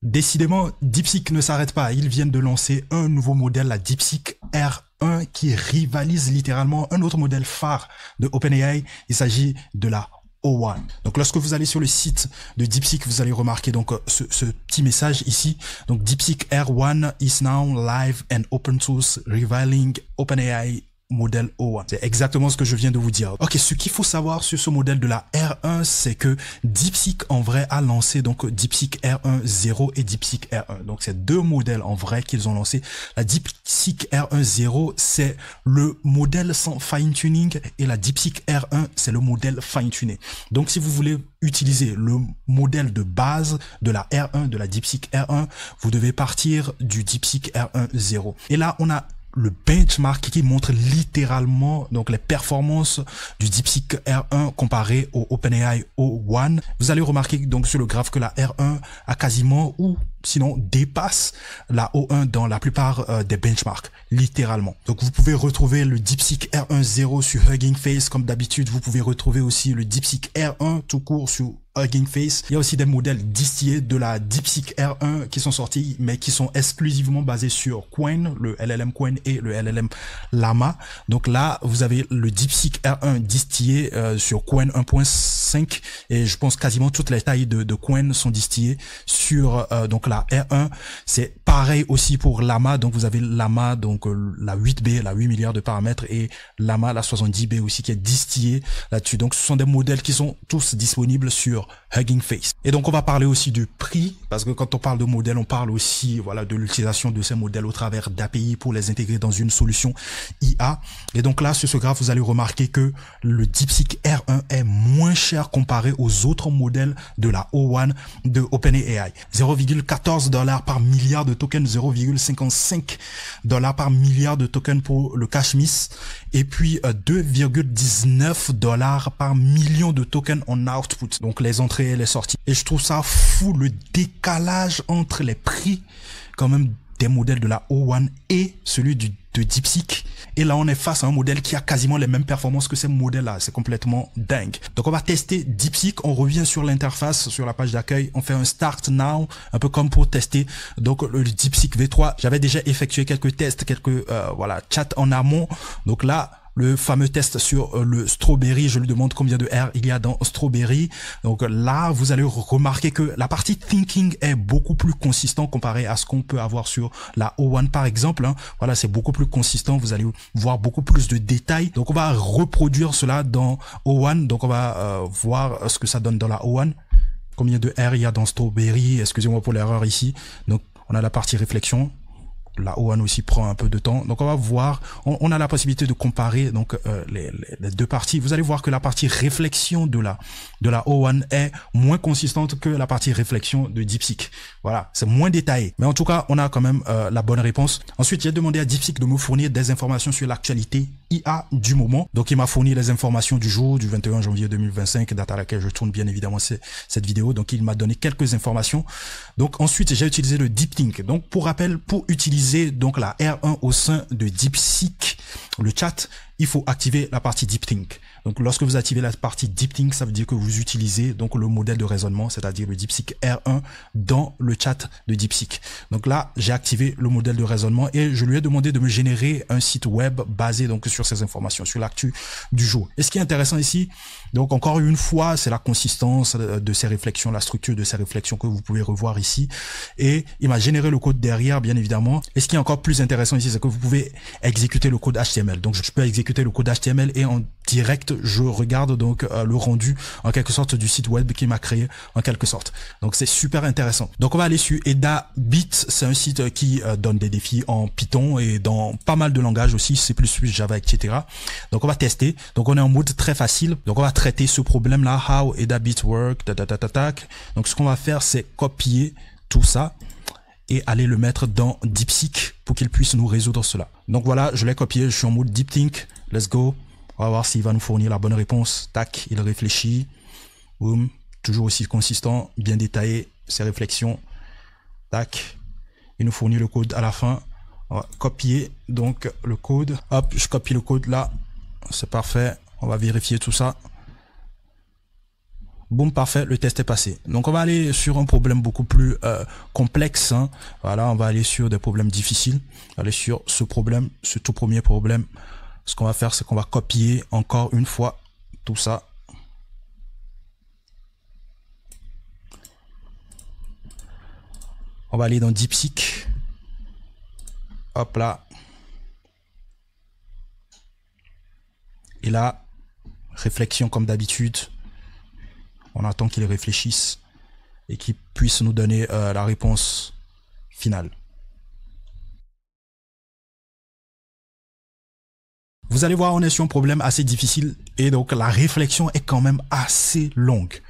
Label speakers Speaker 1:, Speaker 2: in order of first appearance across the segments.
Speaker 1: Décidément, DeepSeek ne s'arrête pas. Ils viennent de lancer un nouveau modèle, la DeepSeek R1, qui rivalise littéralement un autre modèle phare de OpenAI. Il s'agit de la O1. Donc lorsque vous allez sur le site de DeepSeek, vous allez remarquer donc ce petit message ici. Donc DeepSeek R1 is now live and open source, rivaling OpenAI modèle O1. C'est exactement ce que je viens de vous dire. Ok, ce qu'il faut savoir sur ce modèle de la R1, c'est que DeepSeek en vrai a lancé donc DeepSeek R1.0 et DeepSeek R1. Donc c'est deux modèles en vrai qu'ils ont lancé. La DeepSeek R1.0, c'est le modèle sans fine-tuning et la DeepSeek R1, c'est le modèle fine-tuné. Donc si vous voulez utiliser le modèle de base de la R1, de la DeepSeek R1, vous devez partir du DeepSeek R1.0. Et là, on a le benchmark qui montre littéralement donc les performances du DeepSeek R1 comparé au OpenAI O1. Vous allez remarquer donc sur le graphe que la R1 a quasiment ou sinon dépasse la O1 dans la plupart des benchmarks, littéralement. Donc vous pouvez retrouver le DeepSeek R1.0 sur Hugging Face comme d'habitude. Vous pouvez retrouver aussi le DeepSeek R1 tout court sur Hugging Face. Il y a aussi des modèles distillés de la DeepSeek R1 qui sont sortis, mais qui sont exclusivement basés sur Qwen, le LLM Qwen et le LLM Llama. Donc là, vous avez le DeepSeek R1 distillé sur Qwen 1.5 et je pense quasiment toutes les tailles de Qwen sont distillées sur donc la R1. C'est pareil aussi pour Llama. Donc vous avez Llama, donc la 8B, la 8 milliards de paramètres et Llama, la 70B aussi qui est distillée là-dessus. Donc ce sont des modèles qui sont tous disponibles sur Hugging Face. Et donc on va parler aussi du prix, parce que quand on parle de modèles, on parle aussi voilà de l'utilisation de ces modèles au travers d'API pour les intégrer dans une solution IA. Et donc là sur ce graphe, vous allez remarquer que le DeepSeek R1 est moins cher comparé aux autres modèles de la O1 de OpenAI. 0,14 $ par milliard de tokens, 0,55 $ par milliard de tokens pour le cache miss, et puis 2,19 $ par million de tokens en output. Donc les entrées et les sorties. Et je trouve ça fou le décalage entre les prix quand même des modèles de la O1 et celui de DeepSeek. Et là, on est face à un modèle qui a quasiment les mêmes performances que ces modèles-là. C'est complètement dingue. Donc, on va tester DeepSeek. On revient sur l'interface, sur la page d'accueil. On fait un Start Now, un peu comme pour tester donc le DeepSeek V3. J'avais déjà effectué quelques tests, quelques chats en amont. Donc là, le fameux test sur le Strawberry, je lui demande combien de R il y a dans Strawberry. Donc là, vous allez remarquer que la partie thinking est beaucoup plus consistant comparé à ce qu'on peut avoir sur la O1 par exemple. Voilà, c'est beaucoup plus consistant. Vous allez voir beaucoup plus de détails. Donc on va reproduire cela dans O1. Donc on va voir ce que ça donne dans la O1. Combien de R il y a dans Strawberry. Excusez-moi pour l'erreur ici. Donc on a la partie réflexion. La O1 aussi prend un peu de temps. Donc on va voir, on a la possibilité de comparer donc les deux parties. Vous allez voir que la partie réflexion de la O1 est moins consistante que la partie réflexion de DeepSeek. Voilà, c'est moins détaillé. Mais en tout cas, on a quand même la bonne réponse. Ensuite, j'ai demandé à DeepSeek de me fournir des informations sur l'actualité IA du moment. Donc il m'a fourni les informations du jour, du 21 janvier 2025, date à laquelle je tourne bien évidemment cette vidéo. Donc il m'a donné quelques informations. Donc ensuite, j'ai utilisé le DeepThink. Donc pour rappel, pour utiliser donc la R1 au sein de DeepSeek, le chat, il faut activer la partie DeepThink. Donc lorsque vous activez la partie DeepThink, ça veut dire que vous utilisez donc le modèle de raisonnement, c'est-à-dire le DeepSeek R1 dans le chat de DeepSeek. Donc là, j'ai activé le modèle de raisonnement et je lui ai demandé de me générer un site web basé donc sur ces informations, sur l'actu du jour. Et ce qui est intéressant ici, donc encore une fois, c'est la consistance de ces réflexions, la structure de ces réflexions que vous pouvez revoir ici. Et il m'a généré le code derrière, bien évidemment. Et ce qui est encore plus intéressant ici, c'est que vous pouvez exécuter le code HTML. Donc je peux exécuter le code HTML et en direct, je regarde donc le rendu en quelque sorte du site web qui m'a créé en quelque sorte. Donc c'est super intéressant. Donc on va aller sur EdaBit, c'est un site qui donne des défis en Python et dans pas mal de langages aussi, C++, Java, etc. Donc on va tester. Donc on est en mode très facile. Donc on va traiter ce problème là, how EdaBit work, Donc ce qu'on va faire, c'est copier tout ça et aller le mettre dans DeepSeek pour qu'il puisse nous résoudre cela. Donc voilà, je l'ai copié, je suis en mode DeepThink. Let's go. On va voir s'il va nous fournir la bonne réponse. Tac, il réfléchit. Boum. Toujours aussi consistant, bien détaillé, ses réflexions. Tac. Il nous fournit le code à la fin. On va copier donc le code. Hop, je copie le code là. C'est parfait. On va vérifier tout ça. Boum, parfait, le test est passé. Donc on va aller sur un problème beaucoup plus complexe. Hein. Voilà, on va aller sur des problèmes difficiles. Aller sur ce problème, ce tout premier problème. Ce qu'on va faire, c'est qu'on va copier encore une fois tout ça. On va aller dans DeepSeek. Hop là. Et là, réflexion comme d'habitude. On attend qu'il réfléchisse et qu'il puisse nous donner la réponse finale. Vous allez voir, on est sur un problème assez difficile et donc la réflexion est quand même assez longue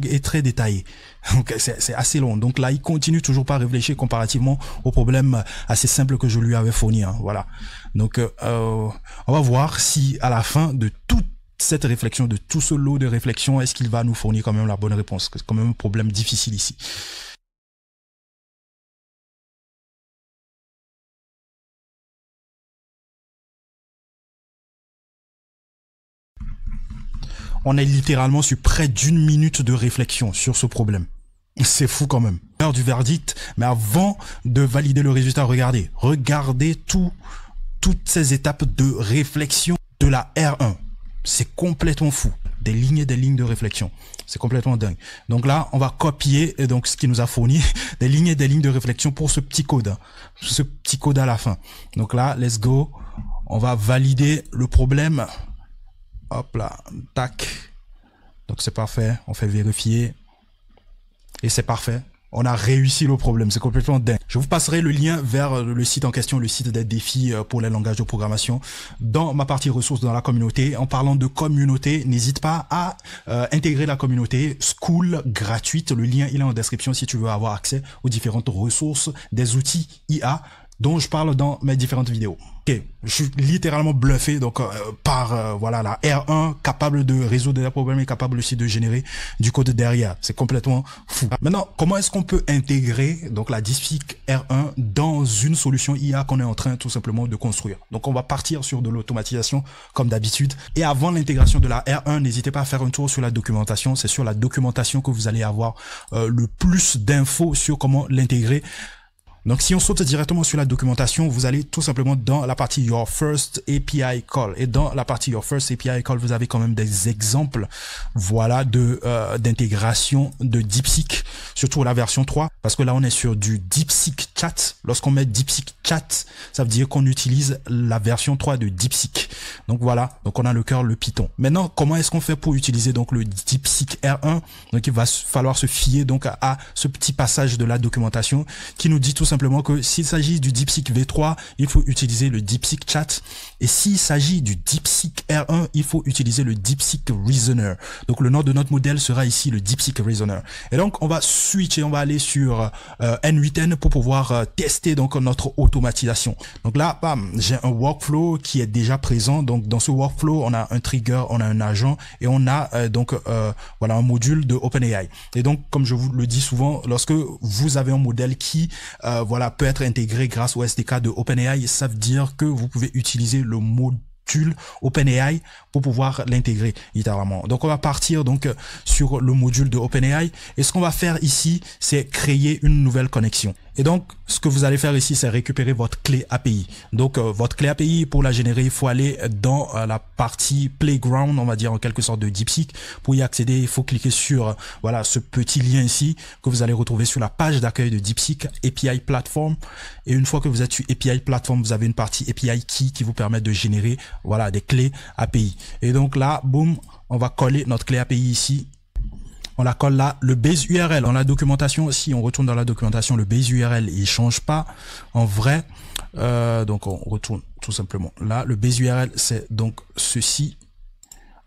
Speaker 1: et très détaillée. Donc c'est assez long. Donc là, il continue toujours pas à réfléchir comparativement au problème assez simple que je lui avais fourni. Hein. Voilà. Donc on va voir si à la fin de toute cette réflexion, de tout ce lot de réflexion, est-ce qu'il va nous fournir quand même la bonne réponse? C'est quand même un problème difficile ici. On est littéralement sur près d'une minute de réflexion sur ce problème. C'est fou quand même. L'heure du verdict, mais avant de valider le résultat, regardez toutes ces étapes de réflexion de la R1. C'est complètement fou. Des lignes et des lignes de réflexion. C'est complètement dingue. Donc là, on va copier donc ce qui nous a fourni des lignes et des lignes de réflexion pour ce petit code. Ce petit code à la fin. Donc là, let's go. On va valider le problème. Hop là, tac. Donc c'est parfait, on fait vérifier. Et c'est parfait. On a réussi le problème, c'est complètement dingue. Je vous passerai le lien vers le site en question, le site des défis pour les langages de programmation, dans ma partie ressources dans la communauté. En parlant de communauté, n'hésite pas à intégrer la communauté Skool gratuite. Le lien il est en description si tu veux avoir accès aux différentes ressources, des outils IA dont je parle dans mes différentes vidéos. Ok, je suis littéralement bluffé donc par voilà la R1 capable de résoudre des problèmes et capable aussi de générer du code derrière. C'est complètement fou. Maintenant, comment est-ce qu'on peut intégrer donc la DeepSeek R1 dans une solution IA qu'on est en train tout simplement de construire? Donc on va partir sur de l'automatisation comme d'habitude. Et avant l'intégration de la R1, n'hésitez pas à faire un tour sur la documentation. C'est sur la documentation que vous allez avoir le plus d'infos sur comment l'intégrer. Donc, si on saute directement sur la documentation, vous allez tout simplement dans la partie Your First API Call. Et dans la partie Your First API Call, vous avez quand même des exemples, voilà, d'intégration de DeepSeek, surtout la version 3, parce que là, on est sur du DeepSeek Chat. Lorsqu'on met DeepSeek Chat, ça veut dire qu'on utilise la version 3 de DeepSeek. Donc voilà, donc on a le cœur, le Python. Maintenant, comment est-ce qu'on fait pour utiliser donc le DeepSeek R1? Donc, il va falloir se fier donc à ce petit passage de la documentation qui nous dit tout simplement que s'il s'agit du DeepSeek V3, il faut utiliser le DeepSeek Chat. Et s'il s'agit du DeepSeek R1, il faut utiliser le DeepSeek Reasoner. Donc le nom de notre modèle sera ici le DeepSeek Reasoner. Et donc on va switcher, on va aller sur N8N pour pouvoir tester donc notre automatisation. Donc là, bam, j'ai un workflow qui est déjà présent. Donc dans ce workflow, on a un trigger, on a un agent et on a donc voilà un module de OpenAI. Et donc comme je vous le dis souvent, lorsque vous avez un modèle qui voilà, peut être intégré grâce au SDK de OpenAI, ça veut dire que vous pouvez utiliser le module OpenAI pour pouvoir l'intégrer littéralement. Donc on va partir donc sur le module de OpenAI et ce qu'on va faire ici, c'est créer une nouvelle connexion. Et donc, ce que vous allez faire ici, c'est récupérer votre clé API. Donc, votre clé API, pour la générer, il faut aller dans la partie Playground, on va dire en quelque sorte de DeepSeek. Pour y accéder, il faut cliquer sur voilà ce petit lien ici que vous allez retrouver sur la page d'accueil de DeepSeek API Platform. Et une fois que vous êtes sur API Platform, vous avez une partie API Key qui vous permet de générer voilà des clés API. Et donc là, boum, on va coller notre clé API ici. On la colle là, le base URL. Dans la documentation, si on retourne dans la documentation, le base URL, il change pas en vrai. Donc on retourne tout simplement là. Le base URL, c'est donc ceci.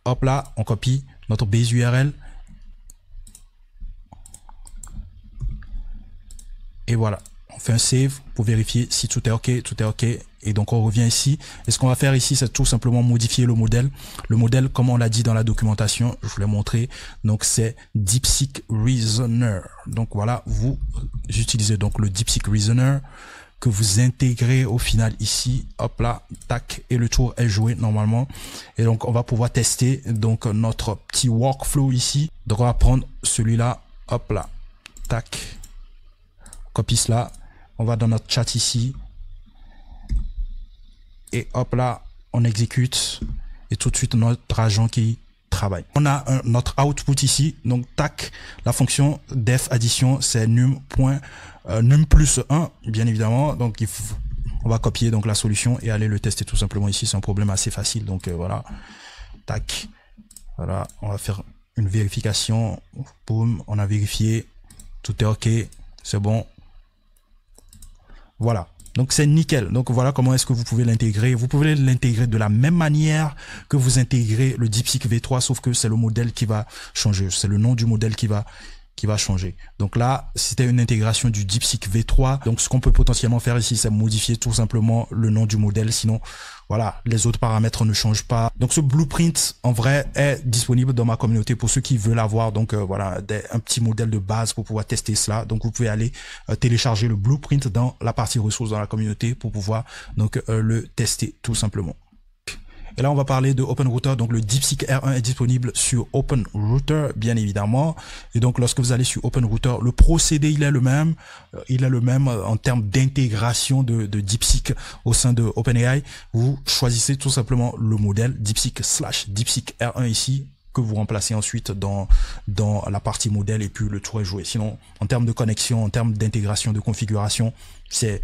Speaker 1: Hop là, on copie notre base URL. Et voilà, on fait un save pour vérifier si tout est OK, tout est OK. Et donc on revient ici. Et ce qu'on va faire ici, c'est tout simplement modifier le modèle. Le modèle, comme on l'a dit dans la documentation, je vous l'ai montré. Donc c'est DeepSeek Reasoner. Donc voilà, vous utilisez donc le DeepSeek Reasoner. que vous intégrez au final ici. Hop là, tac, et le tour est joué normalement. Et donc, on va pouvoir tester donc notre petit workflow ici. Donc, on va prendre celui-là. Hop là, tac, copie cela. On va dans notre chat ici. Et hop là, on exécute. Et tout de suite, notre agent qui travaille. On a notre output ici. Donc, tac, la fonction def addition, c'est num plus 1, bien évidemment. Donc, on va copier donc la solution et aller le tester tout simplement ici. C'est un problème assez facile. Donc, voilà. Tac. Voilà. On va faire une vérification. Boum. On a vérifié. Tout est OK. C'est bon. Voilà. Donc c'est nickel. Donc voilà comment est-ce que vous pouvez l'intégrer. Vous pouvez l'intégrer de la même manière que vous intégrez le DeepSeek V3, sauf que c'est le modèle qui va changer. C'est le nom du modèle qui va changer. Donc là, c'était une intégration du DeepSeek V3. Donc ce qu'on peut potentiellement faire ici, c'est modifier tout simplement le nom du modèle. Sinon, voilà, les autres paramètres ne changent pas. Donc ce blueprint, en vrai, est disponible dans ma communauté pour ceux qui veulent avoir donc voilà un petit modèle de base pour pouvoir tester cela. Donc vous pouvez aller télécharger le blueprint dans la partie ressources dans la communauté pour pouvoir donc le tester tout simplement. Et là, on va parler de OpenRouter. Donc, le DeepSeek R1 est disponible sur OpenRouter, bien évidemment. Et donc, lorsque vous allez sur OpenRouter, le procédé, il est le même. Il est le même en termes d'intégration de DeepSeek au sein de OpenAI. Vous choisissez tout simplement le modèle DeepSeek/DeepSeek R1 ici, que vous remplacez ensuite dans la partie modèle et puis le tour est joué. Sinon, en termes de connexion, en termes d'intégration, de configuration, c'est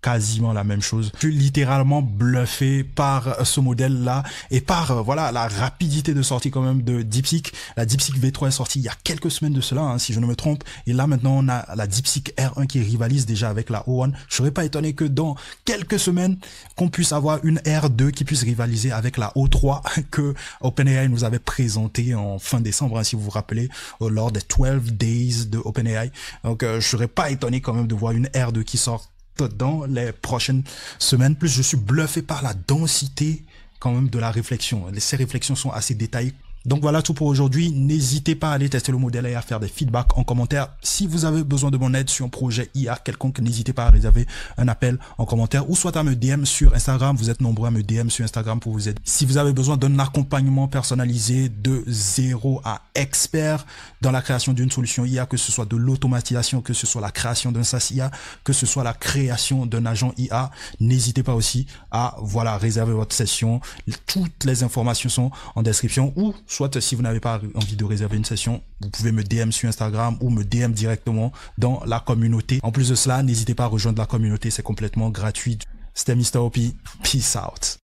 Speaker 1: quasiment la même chose. Je suis littéralement bluffé par ce modèle-là et par voilà la rapidité de sortie quand même de DeepSeek. La DeepSeek V3 est sortie il y a quelques semaines de cela, hein, si je ne me trompe. Et là maintenant on a la DeepSeek R1 qui rivalise déjà avec la O1. Je serais pas étonné que dans quelques semaines qu'on puisse avoir une R2 qui puisse rivaliser avec la O3 que OpenAI nous avait présenté en fin décembre, hein, si vous vous rappelez, lors des 12 days de OpenAI. Donc je serais pas étonné quand même de voir une R2 qui sort dans les prochaines semaines. Plus je suis bluffé par la densité quand même de la réflexion. Ces réflexions sont assez détaillées. Donc voilà tout pour aujourd'hui. N'hésitez pas à aller tester le modèle et à faire des feedbacks en commentaire. Si vous avez besoin de mon aide sur un projet IA quelconque, n'hésitez pas à réserver un appel en commentaire ou soit à me DM sur Instagram. Vous êtes nombreux à me DM sur Instagram pour vous aider. Si vous avez besoin d'un accompagnement personnalisé de 0 à expert dans la création d'une solution IA, que ce soit de l'automatisation, que ce soit la création d'un SaaS IA, que ce soit la création d'un agent IA, n'hésitez pas aussi à voilà réserver votre session. Toutes les informations sont en description ou soit si vous n'avez pas envie de réserver une session, vous pouvez me DM sur Instagram ou me DM directement dans la communauté. En plus de cela, n'hésitez pas à rejoindre la communauté, c'est complètement gratuit. C'était Mr. OP, peace out.